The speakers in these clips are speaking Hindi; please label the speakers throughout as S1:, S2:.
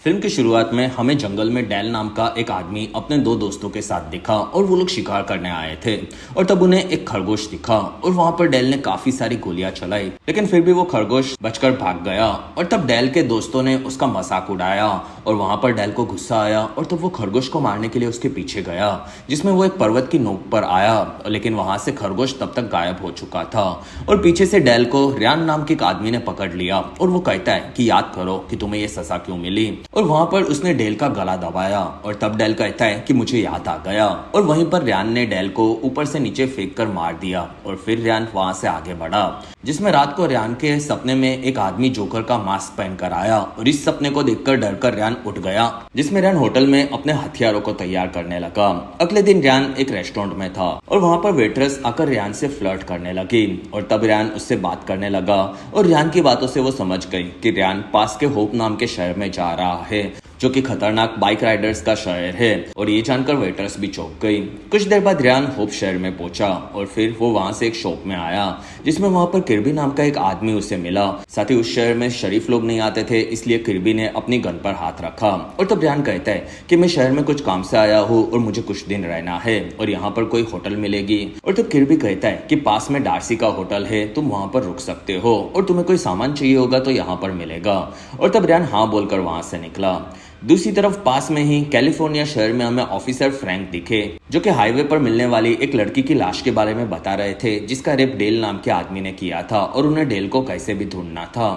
S1: फिल्म की शुरुआत में हमें जंगल में डेल नाम का एक आदमी अपने दो दोस्तों के साथ दिखा और वो लोग शिकार करने आए थे। और तब उन्हें एक खरगोश दिखा और वहां पर डेल ने काफी सारी गोलियां चलाई, लेकिन फिर भी वो खरगोश बचकर भाग गया। और तब डेल के दोस्तों ने उसका मजाक उड़ाया और वहां पर डेल को गुस्सा आया और तब वो खरगोश को मारने के लिए उसके पीछे गया, जिसमें वो एक पर्वत की नोक पर आया, लेकिन वहां से खरगोश तब तक गायब हो चुका था। और पीछे से डेल को रियान नाम के एक आदमी ने पकड़ लिया और वो कहता है कि याद करो कि तुम्हें ये सजा क्यों मिली। और वहां पर उसने डेल का गला दबाया और तब डेल कहता है कि मुझे याद आ गया। और वहीं पर रियान ने डेल को ऊपर से नीचे फेंक कर मार दिया और फिर रियान वहां से आगे बढ़ा, जिसमें रात को रियान के सपने में एक आदमी जोकर का मास्क पहनकर आया। और इस सपने को देखकर डरकर रियान उठ गया, जिसमें रियान होटल में अपने हथियारों को तैयार करने लगा। अगले दिन रियान एक रेस्टोरेंट में था और वहां पर वेट्रेस आकर रियान से फ्लर्ट करने लगी और तब रियान उससे बात करने लगा। और रियान की बातों से वो समझ गई कि रियान पास के होप नाम के शहर में जा रहा है, जो कि खतरनाक बाइक राइडर्स का शहर है। और ये जानकर वेटर्स भी चौंक गई। कुछ देर बाद रियान होप शहर में पहुंचा और फिर वो वहां से एक शॉप में आया, जिसमें वहां पर किर्बी नाम का एक आदमी उसे मिला। साथ ही उस शहर में शरीफ लोग नहीं आते थे, इसलिए किर्बी ने अपनी गन पर हाथ रखा। और तब रियान कहता है कि मैं शहर में कुछ काम से आया हूँ और मुझे कुछ दिन रहना है और यहाँ पर कोई होटल मिलेगी। और तब किर्बी कहता है कि पास में डार्सी का होटल है, तुम वहां पर रुक सकते हो और तुम्हें कोई सामान चाहिए होगा तो यहाँ पर मिलेगा। और तब रियान हाँ बोलकर वहां से निकला। दूसरी तरफ पास में ही कैलिफोर्निया शहर में हमें ऑफिसर फ्रैंक दिखे, जो कि हाईवे पर मिलने वाली एक लड़की की लाश के बारे में बता रहे थे, जिसका रेप डेल नाम के आदमी ने किया था और उन्हें डेल को कैसे भी ढूंढना था।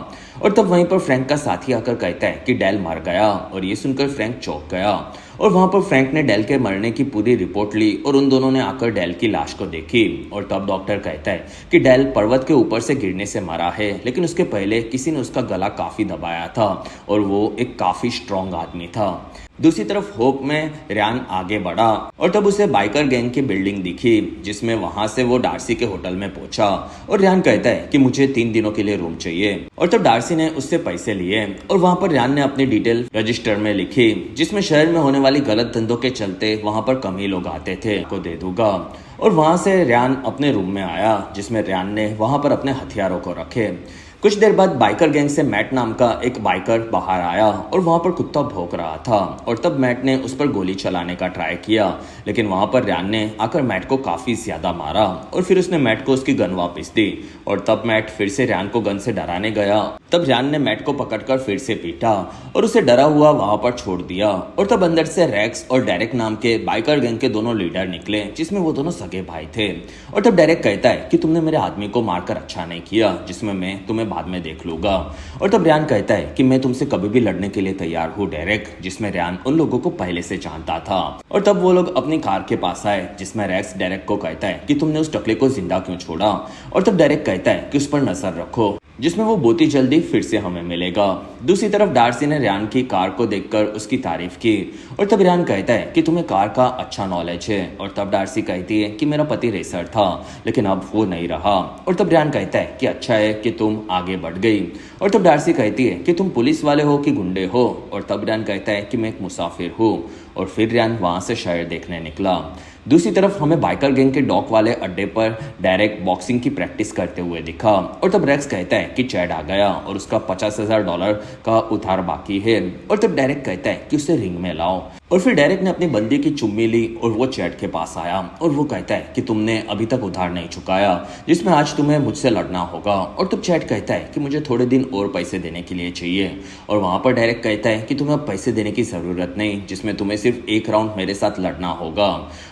S1: और तब वहीं पर फ्रैंक का साथी आकर कहता है कि डेल मर गया और ये सुनकर फ्रैंक चौंक गया। और वहां पर फ्रैंक ने डेल के मरने की पूरी रिपोर्ट ली और उन दोनों ने आकर डेल की लाश को देखी। और तब डॉक्टर कहता है कि डेल पर्वत के ऊपर से गिरने से मरा है, लेकिन उसके पहले किसी ने उसका गला काफी दबाया था और वो एक काफी स्ट्रॉन्ग आदमी था। दूसरी तरफ होप में रियान आगे बढ़ा और तब उसे बाइकर गैंग की बिल्डिंग दिखी, जिसमें वहां से वो डार्सी के होटल में पहुंचा। और रियान कहता है कि मुझे 3 दिनों के लिए रूम चाहिए। और तब डार्सी ने उससे पैसे लिए और वहां पर रियान ने अपनी डिटेल रजिस्टर में लिखी, जिसमें शहर में होने वाली गलत धंधों के चलते वहां पर कम ही लोग आते थे, को दे दूंगा। और वहां से रियान अपने रूम में आया, जिसमें रियान ने वहां पर अपने हथियारों को रखे। कुछ देर बाद बाइकर गैंग से मैट नाम का एक बाइकर बाहर आया और वहां पर कुत्ता भौंक रहा था। और तब मैट ने उस पर गोली चलाने का ट्राई किया, लेकिन वहां पर रियान ने आकर मैट को काफी ज्यादा मारा और फिर उसने मैट को उसकी गन वापस दी। और तब मैट फिर से रियान को गन से डराने गया। तब रियान ने मैट को पकड़कर फिर से पीटा और उसे डरा हुआ वहां पर छोड़ दिया। और तब अंदर से रेक्स और डेरेक नाम के बाइकर गैंग के दोनों लीडर निकले, जिसमें वो दोनों सगे भाई थे। और तब डेरेक कहता है कि तुमने मेरे आदमी को मारकर अच्छा नहीं किया, जिसमें मैं तुम्हें बाद में देख लूंगा। और तब रियान कहता है कि मैं तुमसे कभी भी लड़ने के लिए तैयार हूँ डेरेक, जिसमें रियान उन लोगों को पहले से जानता था। और तब वो लोग अपनी कार के पास आए, जिसमें रेक्स डेरेक को कहता है कि तुमने उस टकले को जिंदा क्यों छोड़ा। और तब डेरेक कहता है कि उस पर नजर रखो, जिसमें वो बहुत ही जल्दी फिर से हमें मिलेगा। दूसरी तरफ डार्सी ने रियान की कार को देखकर उसकी तारीफ की और तब रियान कहता है कि तुम्हें कार का अच्छा नॉलेज है। और तब डार्सी कहती है कि मेरा पति रेसर था, लेकिन अब वो नहीं रहा। और तब रियान कहता है कि अच्छा है कि तुम आगे बढ़ गई। और तब डार्सी कहती है कि तुम पुलिस वाले हो कि गुंडे हो। और तब रियान कहता है कि मैं एक मुसाफिर हूँ। और फिर रियान वहां से शहर देखने निकला। दूसरी तरफ हमें बाइकर गैंग के डॉक वाले अड्डे पर डायरेक्ट बॉक्सिंग की प्रैक्टिस करते हुए दिखा। और तब रेक्स कहता है कि चैड आ गया और उसका $50,000 का उधार बाकी है। और तब डायरेक्ट कहता है कि उसे रिंग में लाओ। और फिर डायरेक्ट ने अपनी बंदी की चुम्मी ली और वो चैड के पास आया और वो कहता है कि तुमने अभी तक उधार नहीं चुकाया, जिसमें आज तुम्हें मुझसे लड़ना होगा। और तब चैड कहता है कि मुझे थोड़े दिन और पैसे देने के लिए चाहिए। और वहां पर डायरेक्ट कहता है कि तुम्हें अब पैसे देने की जरूरत नहीं, जिसमें तुम्हें सिर्फ एक राउंड मेरे साथ लड़ना होगा।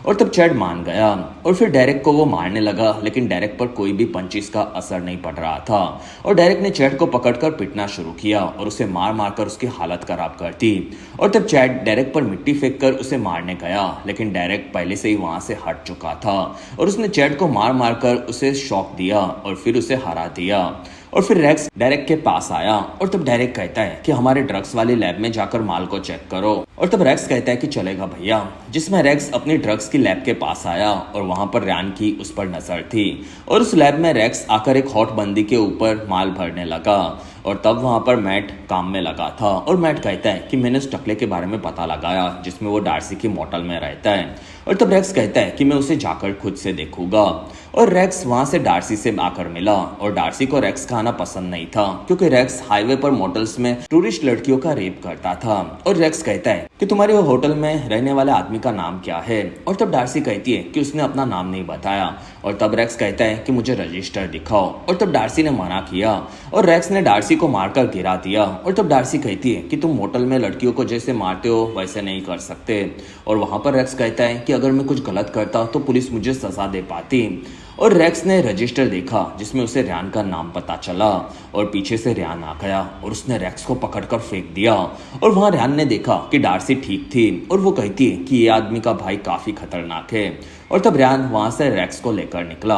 S1: और तब चैड मान गया और फिर डायरेक्ट को वो मारने लगा, लेकिन डायरेक्ट पर कोई भी पंचिस का असर नहीं पड़ रहा था। और डायरेक्ट ने चैड को पकड़कर पिटना शुरू किया और उसे मार मारकर उसकी हालत खराब कर दी। और तब चैड डायरेक्ट पर मिट्टी फेंककर उसे मारने गया, लेकिन डायरेक्ट पहले से ही वहां से हट चुका था और उसने चैड को मार मारकर उसे शॉक दिया और फिर उसे हरा दिया। और फिर रेक्स डायरेक्ट के पास आया और तब डायरेक्ट कहता है कि हमारे ड्रग्स वाली लैब में जाकर माल को चेक करो। और तब रेक्स कहता है कि चलेगा भैया, जिसमें रेक्स अपनी ड्रग्स की लैब के पास आया और वहां पर रियान की उस पर नजर थी। और उस लैब में रेक्स आकर एक हॉट बंदी के ऊपर माल भरने लगा। और तब वहां पर मैट काम में लगा था और मैट कहता है कि मैंने उस टकले के बारे में पता लगाया जिसमें वो डार्सी की मोटल में रहता है। और तब रेक्स कहता है कि मैं उसे जाकर खुद से देखूंगा। और रेक्स वहां से डार्सी से आकर मिला और डार्सी को रेक्स का आना पसंद नहीं था क्योंकि रेक्स हाईवे पर मोटल्स में टूरिस्ट लड़कियों का रेप करता था। और रेक्स कहता है कि तुम्हारे होटल में रहने वाले आदमी का नाम क्या है। और तब डार्सी कहती है कि उसने अपना नाम नहीं बताया। और तब रेक्स कहता है कि मुझे रजिस्टर दिखाओ। और तब डार्सी ने मना किया और रेक्स ने डार्सी को मारकर गिरा दिया। और तब डार्सी कहती है कि तुम मोटल में लड़कियों को जैसे मारते हो वैसे नहीं कर सकते। और वहां पर रेक्स कहता है कि अगर मैं कुछ गलत करता तो पुलिस मुझे सजा दे पाती। और रेक्स ने रजिस्टर देखा जिसमें उसे रियान का नाम पता चला और पीछे से रियान आ गया और उसने रेक्स को पकड़कर फेंक दिया। और वहां रियान ने देखा कि डार्सी ठीक थी और वो कहती है कि ये आदमी का भाई काफी खतरनाक है। और तब रियान वहां से रेक्स को लेकर निकला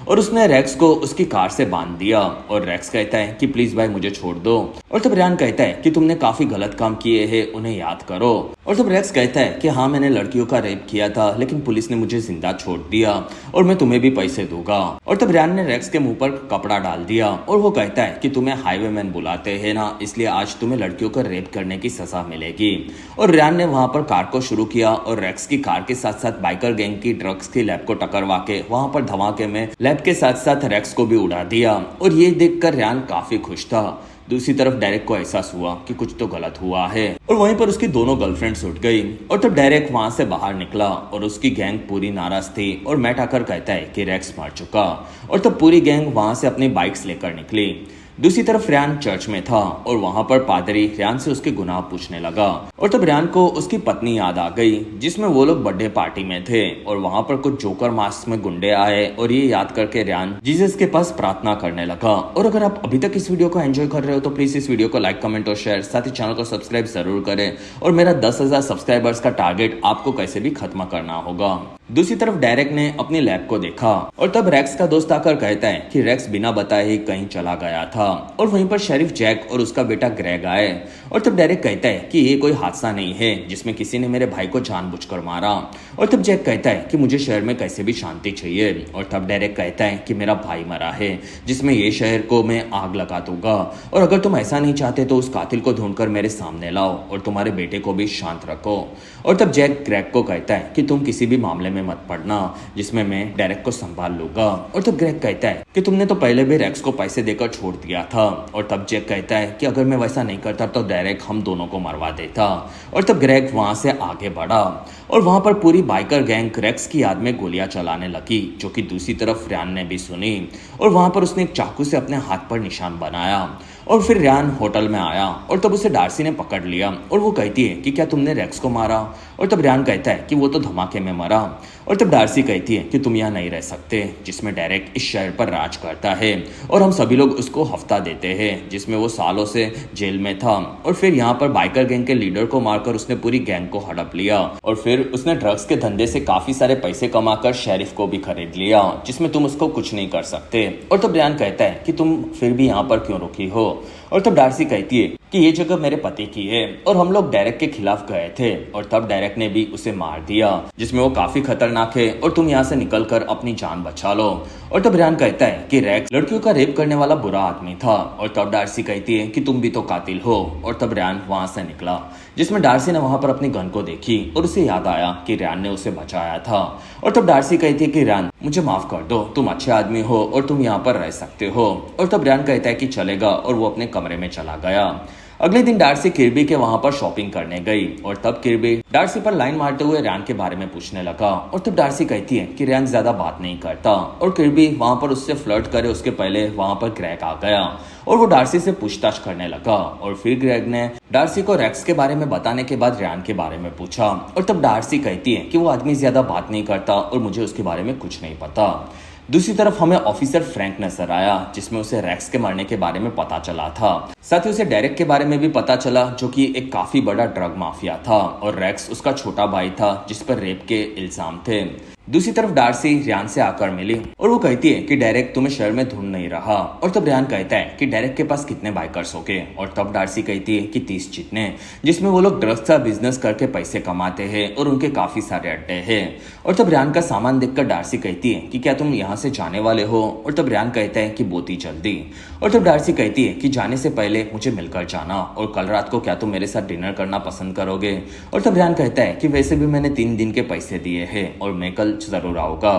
S1: और उसने रेक्स को उसकी कार से बांध दिया। और रेक्स कहता है कि प्लीज भाई मुझे छोड़ दो। और तब रियान कहता है कि तुमने काफी गलत काम किए हैं, उन्हें याद करो। और तब रेक्स कहता है कि हाँ मैंने लड़कियों का रेप किया था लेकिन पुलिस ने मुझे जिंदा छोड़ दिया और मैं तुम्हें भी पैसे दूंगा। और तब रियान ने रेक्स के मुंह पर कपड़ा डाल दिया और वो कहता है कि तुम्हें हाईवेमैन बुलाते हैं ना, इसलिए आज तुम्हें लड़कियों को रेप करने की सजा मिलेगी। और रियान ने वहां पर कार को शुरू किया और रेक्स की कार के साथ साथ बाइकर गैंग की ड्रग्स की लैब को टकरवा के वहां पर धमाके में लैब के साथ साथ रेक्स को भी उड़ा दिया। और ये देखकर रियान काफी खुश था। दूसरी तरफ डेरेक को एहसास हुआ कि कुछ तो गलत हुआ है और वहीं पर उसकी दोनों गर्लफ्रेंड्स उठ गई। और तब डेरेक वहां से बाहर निकला और उसकी गैंग पूरी नाराज थी और मैट आकर कहता है कि रेक्स मर चुका। और तब पूरी गैंग वहां से अपनी बाइक्स लेकर निकली। दूसरी तरफ रियान चर्च में था और वहां पर पादरी रियान से उसके गुनाह पूछने लगा। और तब रियान को उसकी पत्नी याद आ गई जिसमें वो लोग बर्थडे पार्टी में थे और वहां पर कुछ जोकर मास्क में गुंडे आए और ये याद करके रियान जीसस के पास प्रार्थना करने लगा। और अगर आप अभी तक इस वीडियो को एंजॉय कर रहे हो तो प्लीज इस वीडियो को लाइक, कमेंट और शेयर, साथ ही चैनल को सब्सक्राइब जरूर करें। और मेरा 10,000 सब्सक्राइबर्स का टारगेट आपको कैसे भी खत्म करना होगा। दूसरी तरफ डेरेक ने अपनी लैब को देखा और तब रेक्स का दोस्त आकर कहता है कि रेक्स बिना बताए ही कहीं चला गया था। और वहीं पर शेरिफ जैक और उसका बेटा ग्रेग आए और तब डेरेक कहता है कि ये कोई हादसा नहीं है जिसमें किसी ने मेरे भाई को जानबूझकर मारा। और तब जैक कहता है कि मुझे शहर में कैसे भी शांति चाहिए। और तब डेरेक कहता है कि मेरा भाई मरा है जिसमें ये शहर को मैं आग लगा दूंगा और अगर तुम ऐसा नहीं चाहते तो उस कातिल को ढूंढकर मेरे सामने लाओ और तुम्हारे बेटे को भी शांत रखो। और तब जैक ग्रेग को कहता है कि तुम किसी भी मामले में मत पड़ना जिसमें मैं डेरेक को संभाल लूंगा। और तब ग्रेग कहता है कि तुमने तो पहले भी रेक्स को पैसे देकर छोड़ दिया था। और तब जैक कहता है कि अगर मैं वैसा नहीं करता तो डेरेक हम दोनों को मरवा देता। और तब ग्रेग वहां से आगे बढ़ा और वहां पर पूरी बाइकर गैंग रेक्स की याद में गोलियां चलाने लगी जो कि दूसरी तरफ रियान ने भी सुनी। और वहां पर उसने एक चाकू से अपने हाथ पर निशान बनाया। और फिर रियान होटल में आया और तब उसे डार्सी ने पकड़ लिया और वो कहती है कि क्या तुमने रेक्स को मारा। और तब रियान कहता है कि वो तो धमाके में मरा। और तब डार्सी कहती है कि तुम यहाँ नहीं रह सकते, जिसमें डेरेक इस शहर पर राज करता है और हम सभी लोग उसको हफ्ता देते हैं जिसमें वो सालों से जेल में था। और फिर यहाँ पर बाइकर गैंग के लीडर को मारकर उसने पूरी गैंग को हड़प लिया और फिर उसने ड्रग्स के धंधे से काफी सारे पैसे कमाकर शेरिफ को भी खरीद लिया जिसमें तुम उसको कुछ नहीं कर सकते। और तब रियान कहता है कि तुम फिर भी यहाँ पर क्यों रुकी हो। और तब डार्सी कहती है कि ये जगह मेरे पति की है और हम लोग डेरेक के खिलाफ गए थे और तब डेरेक ने भी उसे मार दिया जिसमें वो काफी खतरनाक है और तुम यहाँ से निकलकर अपनी जान बचा लो। और तब रियान कहता है कि रेक्स लड़कियों का रेप करने वाला बुरा आदमी था। और तब डार्सी कहती है कि तुम भी तो कातिल हो। और तब रियान वहां से निकला जिसमें डार्सी ने वहां पर अपनी गन को देखी और उसे याद आया कि रियान ने उसे बचाया था। और तब डार्सी कहती है कि रियान मुझे माफ कर दो, तुम अच्छे आदमी हो और तुम यहाँ पर रह सकते हो। और तब रियान कहता है कि चलेगा और वो अपने कमरे में चला गया। अगले दिन डार्सी किर्बी के वहां पर शॉपिंग करने गई और तब किर्बी डार्सी पर लाइन मारते हुए रियान के बारे में पूछने लगा। और तब डार्सी कहती है कि रियान ज्यादा बात नहीं करता और किर्बी वहां पर उससे फ्लर्ट करे उसके पहले वहां पर ग्रेग आ गया और वो डार्सी से पूछताछ करने लगा। और फिर ग्रेग ने डार्सी को रेक्स के बारे में बताने के बाद रियान के बारे में पूछा। और तब डार्सी कहती है कि वो आदमी ज्यादा बात नहीं करता और मुझे उसके बारे में कुछ नहीं पता। दूसरी तरफ हमें ऑफिसर फ्रैंक नजर आया जिसमें उसे रेक्स के मरने के बारे में पता चला था। साथ ही उसे डेरेक के बारे में भी पता चला जो कि एक काफी बड़ा ड्रग माफिया था और रेक्स उसका छोटा भाई था जिस पर रेप के इल्जाम थे। दूसरी तरफ डार्सी रियान से आकर मिली और वो कहती है कि डेरेक तुम्हें शहर में ढूंढ नहीं रहा। और तब रियान कहता है कि डेरेक के पास कितने बाइकर्स होंगे। और तब डार्सी कहती है कि 30 जितने, जिसमें वो लोग ड्रग्स का बिजनेस करके पैसे कमाते हैं और उनके काफी सारे अड्डे हैं। और तब रियान का सामान देखकर डार्सी कहती है कि क्या तुम यहाँ से जाने वाले हो। और तब रियान कहता है कि बहुत ही जल्दी। और तब डार्सी कहती है कि जाने से पहले मुझे मिलकर जाना, और कल रात को क्या तुम मेरे साथ डिनर करना पसंद करोगे। और तब रियान कहता है कि वैसे भी मैंने 3 दिन के पैसे दिए हैं और मैं कल जरूर आऊंगा।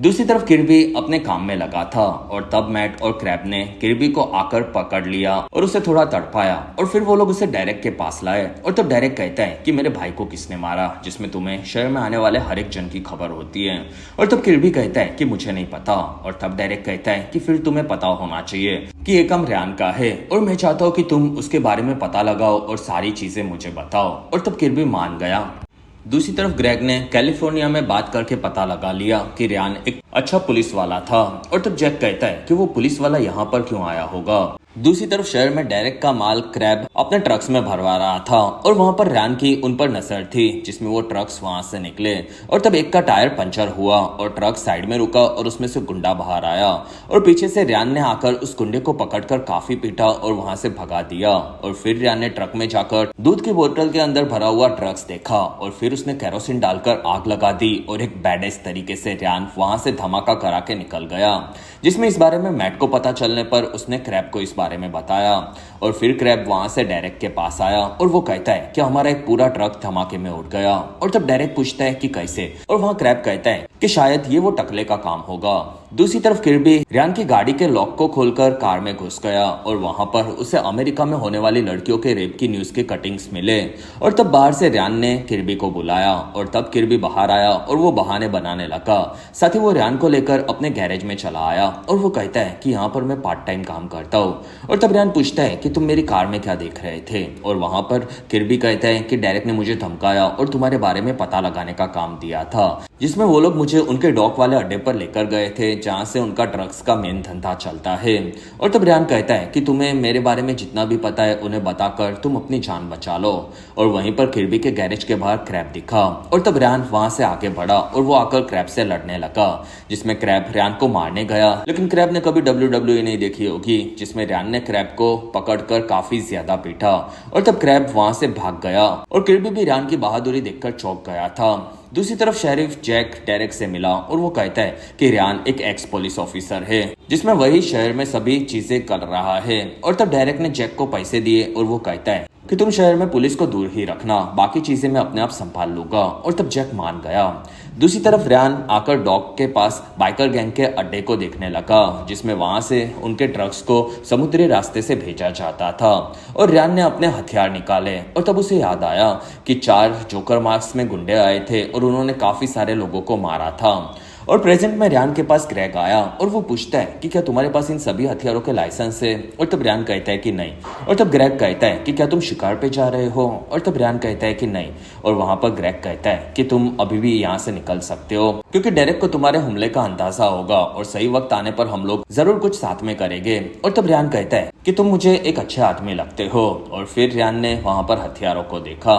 S1: दूसरी तरफ किर्बी अपने काम में लगा था और तब मैट और क्रैब ने किर्बी को आकर पकड़ लिया और उसे थोड़ा तड़पाया और फिर वो लोग उसे डेरेक के पास लाए। और तब डेरेक कहता है कि मेरे भाई को किसने मारा, जिसमें तुम्हें शहर में आने वाले हर एक जन की खबर होती है। और तब किर्बी कहता है कि मुझे नहीं पता। और तब डेरेक कहता है कि फिर तुम्हें पता होना चाहिए कि ये काम रियान का है और मैं चाहता हूँ कि तुम उसके बारे में पता लगाओ और सारी चीजें मुझे बताओ। और तब किर्बी मान गया। दूसरी तरफ ग्रेग ने कैलिफोर्निया में बात करके पता लगा लिया कि रियान एक अच्छा पुलिस वाला था। और तब जैक कहता है कि वो पुलिस वाला यहाँ पर क्यों आया होगा। दूसरी तरफ शहर में डेरेक का माल क्रैब अपने ट्रक्स में भरवा रहा था और वहां पर रियान की उन पर नजर थी, जिसमें वो ट्रक्स वहां से निकले। और तब एक का टायर पंचर हुआ और ट्रक साइड में रुका और उसमें से गुंडा बाहर आया और पीछे से रियान ने आकर उस गुंडे को पकड़कर काफी पीटा और वहां से भगा दिया। और फिर रियान ने ट्रक में जाकर दूध की बोतल के अंदर भरा हुआ ड्रग्स देखा और फिर उसने केरोसिन डालकर आग लगा दी और एक बैडेस तरीके से रियान वहां से धमाका करा के निकल गया, जिसमें इस बारे में मैट को पता चलने पर उसने क्रैब को इस बारे में बताया। और फिर क्रैब वहां से डेरेक के पास आया और वो कहता है कि हमारा एक पूरा ट्रक धमाके में उड़ गया। और तब डेरेक पूछता है कि कैसे, और वहां क्रैब कहता है कि शायद ये वो टकले का काम होगा। दूसरी तरफ किर्बी रियान की गाड़ी के लॉक को खोलकर कार में घुस गया और वहां पर उसे अमेरिका में होने वाली लड़कियों के रेप की न्यूज के कटिंग्स मिले। और तब बाहर से रियान ने किर्बी को बुलाया और तब किर्बी बाहर आया और वो बहाने बनाने लगा। साथ ही वो रियान को लेकर अपने गैरेज में चला आया और वो कहता है कि यहाँ पर मैं पार्ट टाइम काम करता हूँ। और तब रियान पूछता है कि तुम मेरी कार में क्या देख रहे थे। और वहां पर किर्बी कहता है कि डेरेक ने मुझे धमकाया और तुम्हारे बारे में पता लगाने का काम दिया था, जिसमें वो लोग मुझे उनके डॉक वाले अड्डे पर लेकर गए थे जहां से उनका ड्रग्स का मेन धंधा चलता है। और तब रियान कहता है कि तुम्हें मेरे बारे में जितना भी पता है उन्हें बताकर तुम अपनी जान बचा लो। और वहीं पर किर्बी के गैरेज के बाहर क्रैब दिखा और तब रियान वहां से आगे बढ़ा और वो आकर क्रैब से लड़ने लगा, जिसमें क्रैब रियान को मारने गया। लेकिन क्रैब ने कभी WWE नहीं देखी होगी, जिसमें रियान ने क्रैब को पकड़कर काफी ज्यादा पीटा। और तब क्रैब वहां से भाग गया और किर्बी भी रियान की बहादुरी देखकर चौंक गया था। दूसरी तरफ शेरिफ जैक डेरेक से मिला और वो कहता है कि रियान एक एक्स पुलिस ऑफिसर है, जिसमें वही शहर में सभी चीजें कर रहा है। और तब डेरेक ने जैक को पैसे दिए और वो कहता है कि तुम शहर में पुलिस को दूर ही रखना, बाकी चीजें मैं अपने आप संभाल लूंगा। और तब जैक मान गया। दूसरी तरफ रियान आकर डॉक के पास बाइकर गैंग के अड्डे को देखने लगा, जिसमें वहां से उनके ट्रक्स को समुद्री रास्ते से भेजा जाता था। और रियान ने अपने हथियार निकाले और तब उसे याद आया कि 4 जोकर मार्क्स में गुंडे आए थे और उन्होंने काफी सारे लोगों को मारा था। और प्रेजेंट में रियान के पास ग्रेग आया और वो पूछता है कि क्या तुम्हारे पास इन सभी हथियारों के लाइसेंस है। और तब रियान कहता है कि नहीं। और तब ग्रेग कहता है कि क्या तुम शिकार पे जा रहे हो। और तब रियान कहता है कि नहीं। और वहां पर ग्रेग कहता है कि तुम अभी भी यहाँ से निकल सकते हो, क्योंकि डेरेक को तुम्हारे हमले का अंदाजा होगा और सही वक्त आने पर हम लोग जरूर कुछ साथ में करेंगे। और तब रियान कहता है कि तुम मुझे एक अच्छे आदमी लगते हो। और फिर रियान ने वहां पर हथियारों को देखा।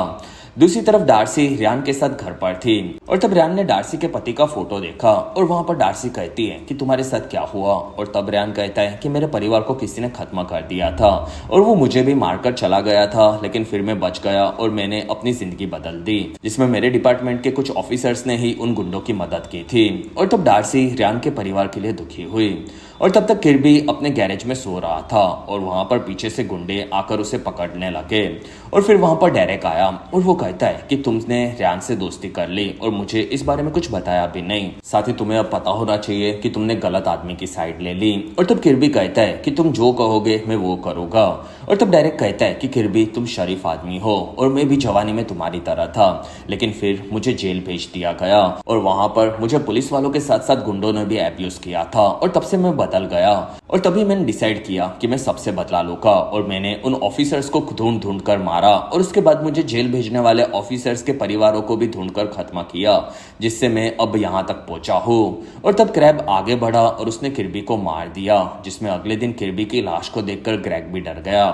S1: दूसरी तरफ डार्सी रियान के साथ घर पर थी और तब रियान ने डार्सी के पति का फोटो देखा और वहां पर डार्सी कहती है कि तुम्हारे साथ क्या हुआ। और तब रियान कहता है कि मेरे परिवार को किसी ने खत्म कर दिया था और वो मुझे भी मारकर चला गया था, लेकिन फिर मैं बच गया और मैंने अपनी जिंदगी बदल दी, जिसमें मेरे डिपार्टमेंट के कुछ ऑफिसर्स ने ही उन गुंडों की मदद की थी। और तब डार्सी रियान के परिवार के लिए दुखी हुई। और तब तक किर्बी अपने गैरेज में सो रहा था और वहां पर पीछे से गुंडे आकर उसे पकड़ने लगे। और फिर वहां पर डेरेक आया और वो कहता है कि तुमने रियान से दोस्ती कर ली और मुझे इस बारे में कुछ बताया भी नहीं, साथ ही तुम्हें अब पता होना चाहिए कि तुमने गलत आदमी की साइड ले ली। और तब किर्बी कहता है कि तुम जो कहोगे मैं वो करूंगा। और तब डेरेक कहता है कि किर्बी तुम शरीफ आदमी हो और मैं भी जवानी में तुम्हारी तरह था, लेकिन फिर मुझे जेल भेज दिया गया और वहां पर मुझे पुलिस वालों के साथ साथ गुंडों ने भी एब्यूज किया था और तब से मैं बदल गया। और तभी मैंने डिसाइड किया कि मैं सबसे बदला लूंगा और मैंने उन ऑफिसर्स को ढूंढ ढूंढ कर मारा और उसके बाद मुझे जेल भेजने वाले ऑफिसर्स के परिवारों को भी ढूंढकर खत्म किया, जिससे मैं अब यहाँ तक पहुंचा हूँ। और तब क्रैब आगे बढ़ा और उसने किर्बी को मार दिया, जिसमें अगले दिन किर्बी की लाश को देखकर ग्रेग भी डर गया।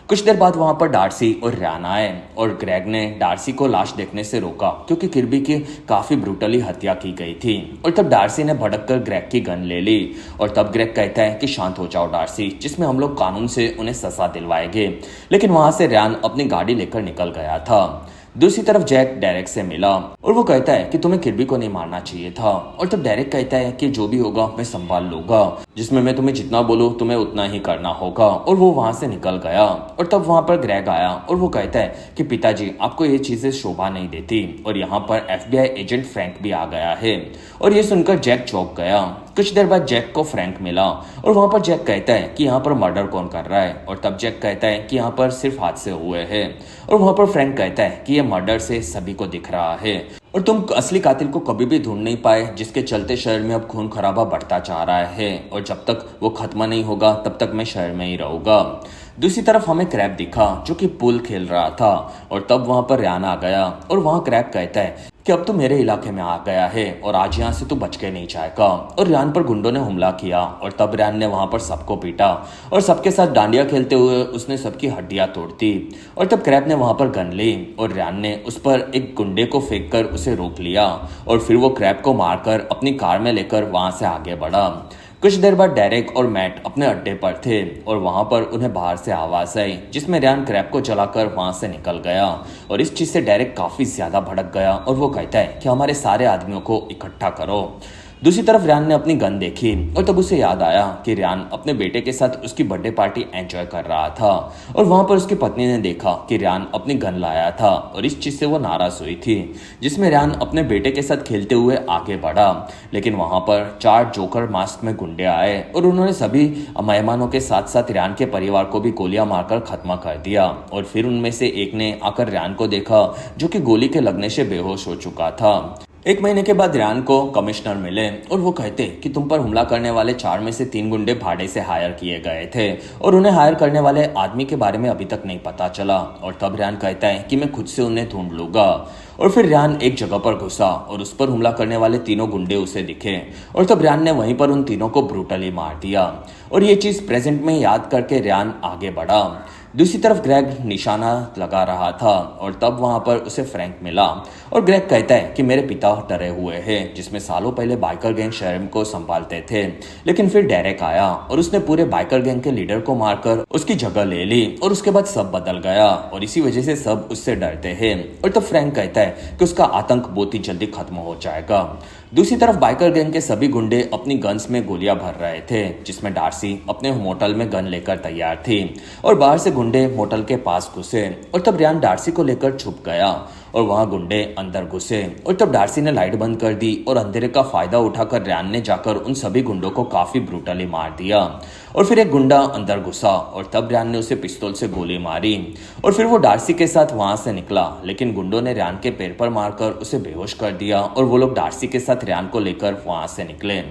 S1: कुछ देर बाद वहां पर डार्सी और रैन आए और ग्रेग ने डार्सी को लाश देखने से रोका क्योंकि किर्बी की काफी ब्रूटली हत्या की गई थी। और तब डार्सी ने भड़क कर ग्रेग की गन ले ली और तब ग्रेग कहता है कि शांत हो जाओ डार्सी, जिसमें हम लोग कानून से उन्हें सजा दिलवाएंगे। लेकिन वहां से रैन अपनी गाड़ी लेकर निकल गया था। दूसरी तरफ जैक डेरेक से मिला और वो कहता है कि तुम्हें किर्बी को नहीं मारना चाहिए था। और तब डेरेक कहता है कि जो भी होगा मैं संभाल लूंगा, जिसमें मैं तुम्हें जितना बोलूं तुम्हें उतना ही करना होगा। और वो वहां से निकल गया। और तब वहां पर ग्रेग आया और वो कहता है कि पिताजी आपको ये चीजें शोभा नहीं देती। और यहाँ पर FBI एजेंट फ्रैंक भी आ गया है। और ये सुनकर जैक चौंक गया। कुछ देर बाद जैक को फ्रैंक मिला और वहां पर जैक कहता है कि यहाँ पर मर्डर कौन कर रहा है। और तब जैक कहता है कि यहाँ पर सिर्फ हादसे हुए हैं। और वहां पर फ्रैंक कहता है कि यह मर्डर से सभी को दिख रहा है और तुम असली कातिल को कभी भी ढूंढ नहीं पाए, जिसके चलते शहर में अब खून खराबा बढ़ता जा रहा है। और जब तक वो खत्म नहीं होगा तब तक मैं शहर में ही रहूंगा। दूसरी तरफ हमें क्रैब दिखा जो कि पूल खेल रहा था। और तब वहां पर रैन आ गया और वहां क्रैब कहता है कि अब तो मेरे इलाके में आ गया है और आज यहाँ से तू बच के नहीं जाएगा। और रैन पर गुंडों ने हमला किया और तब रैन ने वहां पर सबको पीटा और सबके साथ डांडिया खेलते हुए उसने सबकी हड्डियां तोड़ दी। और तब क्रैब ने वहां पर गन ली और रैन ने उस पर एक गुंडे को फेंक कर उसे रोक लिया और फिर वो क्रैब को मारकर अपनी कार में लेकर वहां से आगे बढ़ा। कुछ देर बाद डेरेक और मैट अपने अड्डे पर थे और वहां पर उन्हें बाहर से आवाज आई जिसमें रैन क्रैब को जलाकर वहां से निकल गया। और इस चीज से डेरेक काफी ज्यादा भड़क गया और वो कहता है कि हमारे सारे आदमियों को इकट्ठा करो। दूसरी तरफ रैन ने अपनी गन देखी और तब उसे याद आया कि रैन अपने बेटे के साथ उसकी बर्थडे पार्टी एंजॉय कर रहा था। और वहां पर उसकी पत्नी ने देखा कि रैन अपनी गन लाया था और इस चीज से वो नाराज हुई थी, जिसमें रैन अपने बेटे के साथ खेलते हुए आगे बढ़ा। लेकिन वहां पर 4 जोकर मास्क में गुंडे आए और उन्होंने सभी मेहमानों के साथ साथ रैन के परिवार को भी गोलियां मारकर खत्म कर दिया। और फिर उनमें से एक ने आकर रैन को देखा जो कि गोली के लगने से बेहोश हो चुका था। 1 महीने के बाद रैन को कमिश्नर मिले और वो कहते कि तुम पर हमला करने वाले 4 में से 3 गुंडे भाड़े से हायर किए गए थे और उन्हें हायर करने वाले आदमी के बारे में अभी तक नहीं पता चला। और तब रैन कहता है कि मैं खुद से उन्हें ढूंढ लूंगा। और फिर रैन एक जगह पर घुसा और उस पर हमला करने वाले 3 गुंडे उसे दिखे और तब रैन ने वहीं पर उन 3 को ब्रूटली मार दिया। और ये चीज प्रेजेंट में याद करके रैन आगे बढ़ा। दूसरी तरफ ग्रेग निशाना लगा रहा था और तब वहां पर उसे फ्रैंक मिला और ग्रेग कहता है कि मेरे पिता डरे हुए हैं, जिसमें सालों पहले बाइकर गैंग शहर को संभालते थे। लेकिन फिर डेरेक आया और उसने पूरे बाइकर गैंग के लीडर को मारकर उसकी जगह ले ली और उसके बाद सब बदल गया और इसी वजह से सब उससे डरते हैं। और तब फ्रैंक कहता है कि उसका आतंक बहुत ही जल्दी खत्म हो जाएगा। दूसरी तरफ बाइकर गैंग के सभी गुंडे अपनी गन्स में गोलियां भर रहे थे, जिसमें डार्सी अपने मोटल में गन लेकर तैयार थी और बाहर से गुंडे मोटल के पास घुसे। और तब रैन डार्सी को लेकर छुप गया और वहां गुंडे अंदर घुसे और तब डार्सी ने लाइट बंद कर दी और अंधेरे का फायदा उठाकर रैन ने जाकर उन सभी गुंडों को काफी ब्रूटली मार दिया। और फिर एक गुंडा अंदर घुसा और तब रैन ने उसे पिस्तौल से गोली मारी और फिर वो डार्सी के साथ वहां से निकला। लेकिन गुंडों ने रैन के पैर पर मारकर उसे बेहोश कर दिया और वो लोग डार्सी के साथ रैन को लेकर वहां से निकले।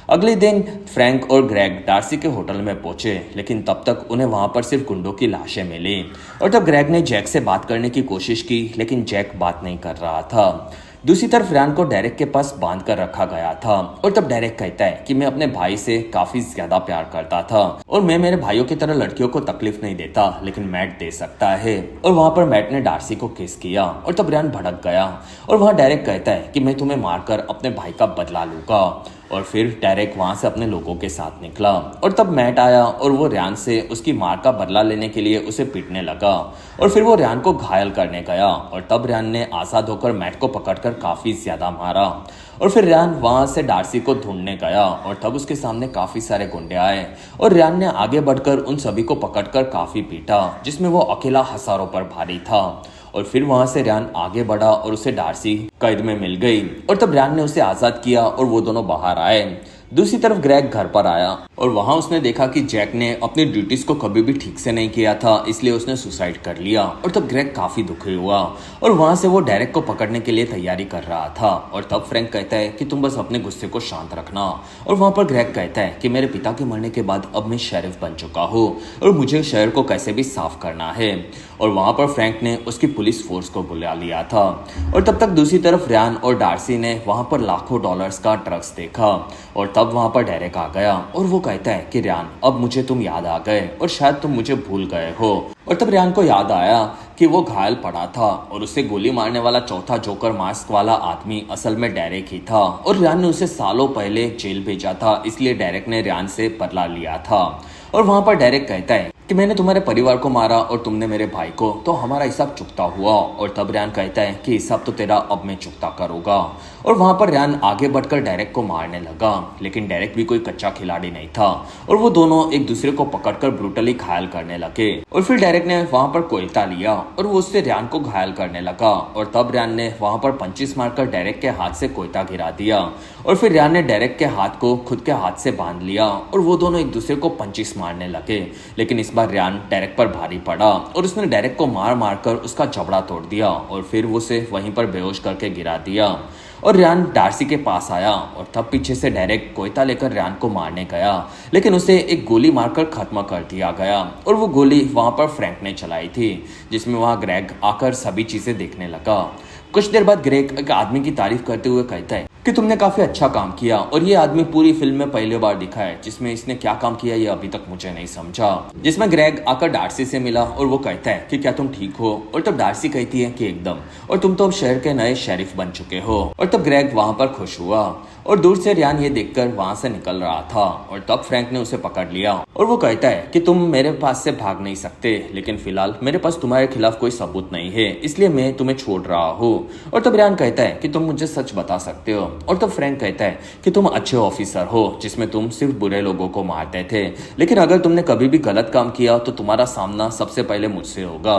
S1: अगले दिन फ्रैंक और ग्रेग डार्सी के होटल में पहुंचे, लेकिन तब तक उन्हें वहां पर सिर्फ गुंडों की लाशें मिली। और तब ग्रेग ने जैक से बात करने की कोशिश की, लेकिन जैक बात नहीं कर रहा था। दूसरी तरफ रैन को डेरेक के पास बांध कर रखा गया था और तब डेरेक कहता है कि मैं अपने भाई से काफी ज्यादा प्यार करता था और मैं मेरे भाइयों की तरह लड़कियों को तकलीफ नहीं देता, लेकिन मैट दे सकता है। और वहां पर मैट ने डार्सी को किस किया और तब रैन भड़क गया और वहां डेरेक कहता है कि मैं तुम्हें मारकर अपने भाई का बदला लूंगा। और फिर डेरेक वहां से अपने लोगों के साथ निकला और तब मैट आया और वो रैन से उसकी मार का बदला लेने के लिए उसे पीटने लगा और फिर वो रैन को घायल करने गया और तब रैन ने आजाद होकर मैट को पकड़कर काफी ज्यादा मारा। और फिर रैन वहां से डार्सी को ढूंढने गया और तब उसके सामने काफी सारे गुंडे आए और रैन ने आगे बढ़कर उन सभी को पकड़कर काफी पीटा, जिसमें वो अकेला हजारों पर भारी था। और फिर वहां से रैन आगे बढ़ा और उसे डार्सी कैद में मिल गई और तब रैन ने उसे आजाद किया और वो दोनों बाहर आए। दूसरी तरफ ग्रेग घर पर आया और वहां उसने देखा कि जैक ने अपनी ड्यूटीज को कभी भी ठीक से नहीं किया था, इसलिए उसने सुसाइड कर लिया। और तब ग्रेग काफी दुखी हुआ और वहां से वो डेरेक को पकड़ने के लिए तैयारी कर रहा था। और तब फ्रैंक कहता है कि तुम बस अपने गुस्से को शांत रखना। और वहां पर ग्रेग कहता है कि मेरे पिता के मरने के बाद अब मैं शेरिफ बन चुका हूँ और मुझे शहर को कैसे भी साफ करना है। और वहां पर फ्रैंक ने उसकी पुलिस फोर्स को बुला लिया था। और तब तक दूसरी तरफ रैन और डार्सी ने वहां पर लाखों डॉलर्स का ड्रग्स देखा और तब वहां पर डेरेक आ गया और वो कहता है कि रियान, अब मुझे तुम याद आ गए और शायद तुम मुझे भूल गए हो। और तब रियान को याद आया कि वो घायल पड़ा था और उसे गोली मारने वाला चौथा जोकर मास्क वाला आदमी असल में डेरेक ही था और रियान ने उसे सालों पहले जेल भेजा था, इसलिए डेरेक ने रियान से बदला लिया था। और वहां पर डेरेक कहता है कि मैंने तुम्हारे परिवार को मारा और तुमने मेरे भाई को, तो हमारा हिसाब चुकता हुआ। और तब रियान कहता है कि हिसाब तो तेरा अब मैं चुकता करूंगा। और वहां पर रियान आगे बढ़कर डेरेक को मारने लगा, लेकिन डेरेक भी कोई कच्चा खिलाड़ी नहीं था और वो दोनों एक दूसरे को पकड़कर ब्रूटली घायल करने लगे। और फिर डेरेक ने वहां पर कोयता लिया और वो उससे रियान को घायल करने लगा। और तब रियान ने वहां पर पंचिस मारकर डेरेक के हाथ से कोयता गिरा दिया और फिर रियान ने डेरेक के हाथ को खुद के हाथ से बांध लिया और वो दोनों एक दूसरे को पंचिस मारने लगे। लेकिन इस बार रियान डेरेक पर भारी पड़ा और उसने डेरेक को मार मारकर उसका जबड़ा तोड़ दिया और फिर वो उसे वहीं पर बेहोश करके गिरा दिया। और रियान डार्सी के पास आया और तब पीछे से डेरेक कोयता लेकर रियान को मारने गया, लेकिन उसे एक गोली मारकर खत्म कर दिया गया। और वो गोली वहां पर फ्रैंक ने चलाई थी, जिसमें वहां ग्रेग आकर सभी चीजें देखने लगा। कुछ देर बाद ग्रेग एक आदमी की तारीफ करते हुए कहता है कि तुमने काफी अच्छा काम किया और ये आदमी पूरी फिल्म में पहली बार दिखा है जिसमें इसने क्या काम किया ये अभी तक मुझे नहीं समझा। जिसमें ग्रेग आकर डार्सी से मिला और वो कहता है कि क्या तुम ठीक हो, और तब डार्सी कहती है कि एकदम, और तुम तो अब शहर के नए शेरिफ बन चुके हो। और तब ग्रेग वहां पर खुश हुआ और दूर से रियान ये देखकर वहां से निकल रहा था और तब फ्रैंक ने उसे पकड़ लिया और वो कहता है कि तुम मेरे पास से भाग नहीं सकते, लेकिन फिलहाल मेरे पास तुम्हारे खिलाफ कोई सबूत नहीं है, इसलिए मैं तुम्हें छोड़ रहा हूँ। और तब रियान कहता है कि तुम मुझे सच बता सकते हो। और तब फ्रैंक कहता है कि तुम अच्छे ऑफिसर हो जिसमें तुम सिर्फ बुरे लोगों को मारते थे, लेकिन अगर तुमने कभी भी गलत काम किया तो तुम्हारा सामना सबसे पहले मुझसे होगा।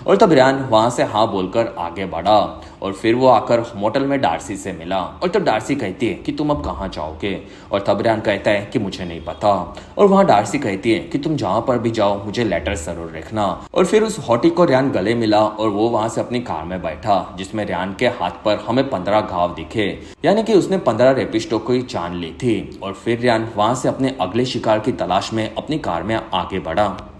S1: और तब रियान वहां से हाँ बोलकर आगे बढ़ा और फिर वो आकर मोटल में डार्सी से मिला और तब डार्सी कहती है कि तुम अब कहाँ जाओगे। और तब रियान कहता है कि मुझे नहीं पता। और वहां डार्सी कहती है कि तुम जहां पर भी जाओ मुझे लेटर जरूर लिखना। और फिर उस हॉटी को रियान गले मिला और वो वहां से अपनी कार में बैठा, जिसमें रियान के हाथ पर हमें 15 घाव दिखे, यानी कि उसने 15 रेपिस्टों को जान ली थी। और फिर रियान वहां से अपने अगले शिकार की तलाश में अपनी कार में आगे बढ़ा।